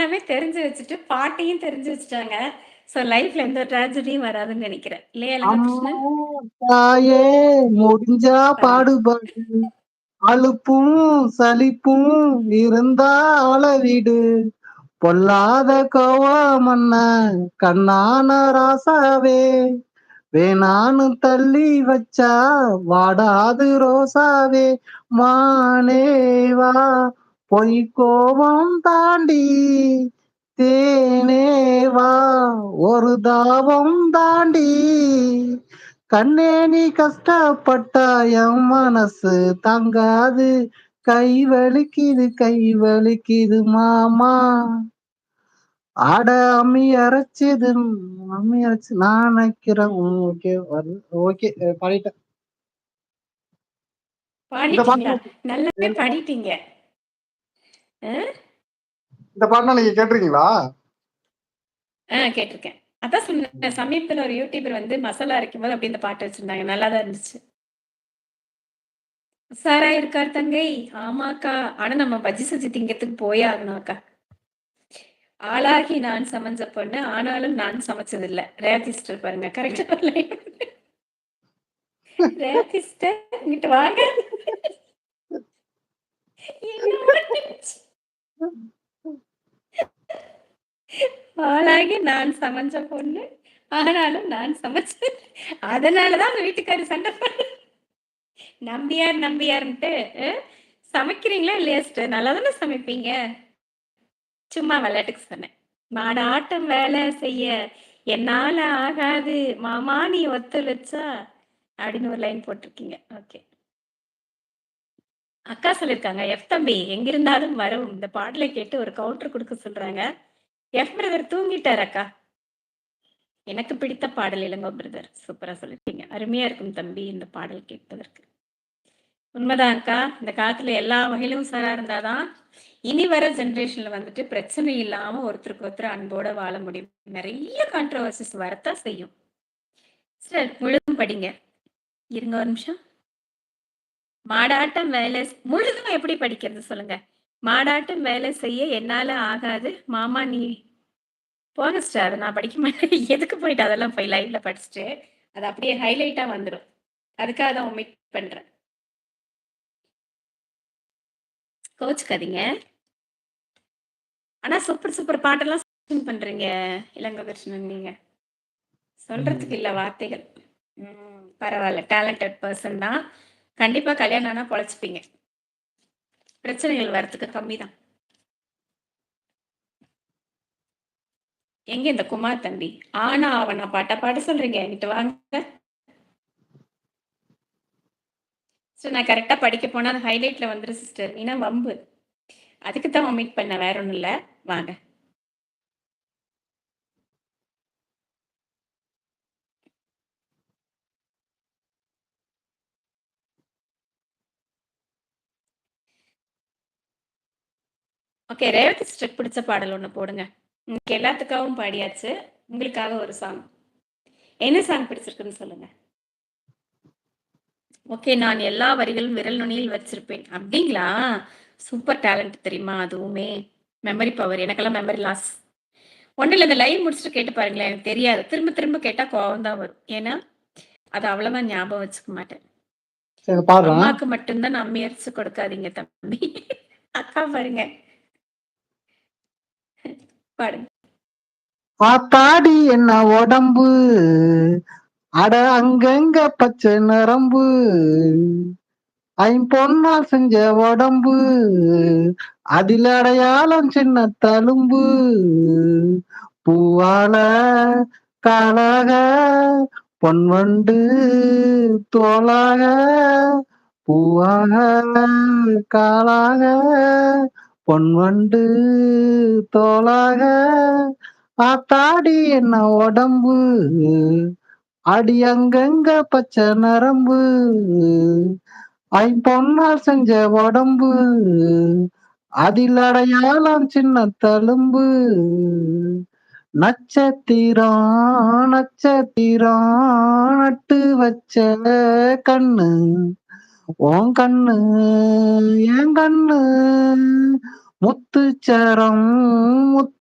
எல்லாமே தெரிஞ்சு வச்சுட்டு, பாட்டையும் தெரிஞ்சு வச்சுட்டாங்க. ஸோ லைஃப்ல எந்த ட்ராஜடியும் வராதுன்னு நெனைக்கிறேன். இல்லையா அம்மா இளங்கோகிருஷ்ணன்? தாயே முடிஞ்சா பாருங்க. பாடுபாடு, அலுப்பும் சலிப்பும் இருந்தா ஆள விடு. பொல்லாத கோவமன்ன கண்ணான ராசாவே, வேணான்னு தள்ளி வச்சா வாடாது ரோசாவே. மானேவா பொய் கோபம் தாண்டி, தேனேவா ஒரு தாபம் தாண்டி, கண்ணே நீ கஷ்டப்பட்டா என் மனசு தாங்காது. கை வலிக்குது மாமா. ஆட அம்மி அரைச்சது, அம்மி அரைச்சு நான் நினைக்கிறேன். ஓகே ஓகே பாடிட்டேன். இந்த பாடிட்டீங்களா? பாட்டு நல்லாவே பாடிட்டீங்க. அ, இந்த பாட்டுனா நீங்க கேட்டிருக்கீங்களா? கேட்டுருக்கேன். அதான் சொன்னேன். சமீபத்துல ஒரு யூடியூபர் வந்து மசாலா அரைக்கும்போது அப்படியே இந்த பாட்டு வச்சிருந்தாங்க. நல்லா தான் இருந்துச்சு. சாரா இருக்கார் தங்கை. ஆமாக்கா. ஆனா நம்ம பஜ்ஜி செஞ்சு திங்கிறதுக்கு போயே ஆகணும் அக்கா. ஆளாகி நான் சமைஞ்ச பொண்ணு, ஆனாலும் நான் சமைச்சதில்ல. ரேவதி சிஸ்டர் பாருங்க. கரெக்ட்டா ஒரு லைன். ரேவதி சிஸ்டர் இங்கிட்டு வாங்க. என்னமோ நினைச்சு. ஆளாகி நான் சமைஞ்ச பொண்ணு, ஆனாலும் நான் சமைச்சது. அதனாலதான் அந்த வீட்டுக்காரர் சண்டை போடுறாரு. நம்பியார் நம்பியார்ன்ட்டு சமைக்கிறீங்களா இல்லையா சிஸ்டர்? நல்லா தானே சமைப்பீங்க. சும்மா விளையாட்டுக்கு சொன்னேன். மாடாட்டம் வேலை செய்ய என்னால ஆகாது மாமா நீ ஒத்துழைச்சா அப்படின்னு ஒரு லைன் போட்டிருக்கீங்க. ஓகே. அக்கா சொல்லியிருக்காங்க எஃப் தம்பி எங்கிருந்தாலும் வரும் இந்த பாடலை கேட்டு ஒரு கவுண்டர் கொடுக்க சொல்றாங்க. எஃப் பிரதர் தூங்கிட்டார் அக்கா. எனக்கு பிடித்த பாடல் இளங்கோ பிரதர். சூப்பரா சொல்லிருக்கீங்க. அருமையா இருக்கும் தம்பி இந்த பாடல் கேட்பதற்கு. உண்மைதான் அக்கா. இந்த காலத்துல எல்லா வகையிலும் உஷாரா இருந்தாதான் இனி வர ஜெனரேஷன்ல வந்துட்டு பிரச்சனை இல்லாம ஒருத்தருக்கு ஒருத்தர் அன்போட வாழ முடியும். நிறைய கான்ட்ரவர்சிஸ் வரத்தான் செய்யும். சார் முழுதும் படிங்க. இருங்க ஒரு நிமிஷம். மாடாட்டம் வேலை முழுதும் எப்படி படிக்கிறது சொல்லுங்க. மாடாட்டம் வேலை செய்ய என்னால ஆகாது மாமா நீ போங்க சிஸ்டர். அதை நான் படிக்க மாட்டேன். எதுக்கு போயிட்டு அதெல்லாம் போய் லைவ்ல படிச்சுட்டு அது அப்படியே ஹைலைட்டா வந்துடும். அதுக்காக தான் ஒமிட் பண்றேன். கோச்சுக்காதீங்க. ஆனா சூப்பர் சூப்பர் பாட்டெல்லாம் பண்றீங்க இளங்கோ கிருஷ்ணன். நீங்க சொல்றதுக்கு இல்ல வார்த்தைகள். பரவாயில்ல. டேலண்டட் பர்சன் தான். கண்டிப்பா கல்யாணம் ஆனா பொழைச்சுப்பீங்க. பிரச்சனைகள் வரத்துக்கு கம்மி தான். எங்க இந்த குமார் தம்பி ஆனா அவனா பாட்டா பாட சொல்றீங்க. என்கிட்ட வாங்க. நான் கரெக்டா படிக்க போனா அது ஹைலைட்ல வந்துரு சிஸ்டர். ஏன்னா வம்பு. அதுக்கு தான் ஒமிட் பண்ண, வேற ஒண்ணும் இல்ல. வாங்க. ஓகே, ரேவதி சிஸ்டர் பிடிச்ச பாடல் ஒண்ணு போடுங்க. உங்களுக்கு எல்லாத்துக்காகவும் பாடியாச்சு. உங்களுக்காக ஒரு சாங். என்ன சாங் பிடிச்சிருக்குன்னு சொல்லுங்க. ஓகே, நான் எல்லா வரிகளும் விரல் நுனியில் வச்சிருப்பேன். அப்படிங்களா? சூப்பர் டேலண்ட் தெரியுமா? அதுவுமே மெமரி பவர். எனக்கெல்லாம் மெமரி லாஸ். ஒன்றில் இந்த லைவ் முடிச்சுட்டு கேட்டு பாருங்களேன். எனக்கு தெரியாது. திரும்ப திரும்ப கேட்டா கோவம் தான் வரும். ஏன்னா அது அவ்வளவா ஞாபகம் வச்சுக்க மாட்டேன். சரி பாடுறேன். அம்மாக்கு மட்டும்தான் அம்மி அரைச்சு கொடுக்காதீங்க தம்பி. அக்கா பாருங்க. பாடுங்க. ஆத்தாடி என்ன உடம்பு, அட அங்கங்க பச்சை நரம்பு, ஐம்பொன்னால் செஞ்ச உடம்பு, அதில் அடையாளம் சின்ன தழும்பு, பூவால காலாக பொன்வண்டு தோளாக, பூவாக காலாக பொன்வண்டு தோளாக, ஆத்தாடி என்ன உடம்பு, அடி அங்கங்க பச்சை நரம்பு, ஐம்பொன்னால் செஞ்ச உடம்பு, அதில் அடையாளம் சின்ன தழும்பு, நட்சத்திரம் நட்சத்திரம் நட்டு வச்ச கண்ணு, உன் கண்ணு என் கண்ணு, முத்துச்சரம்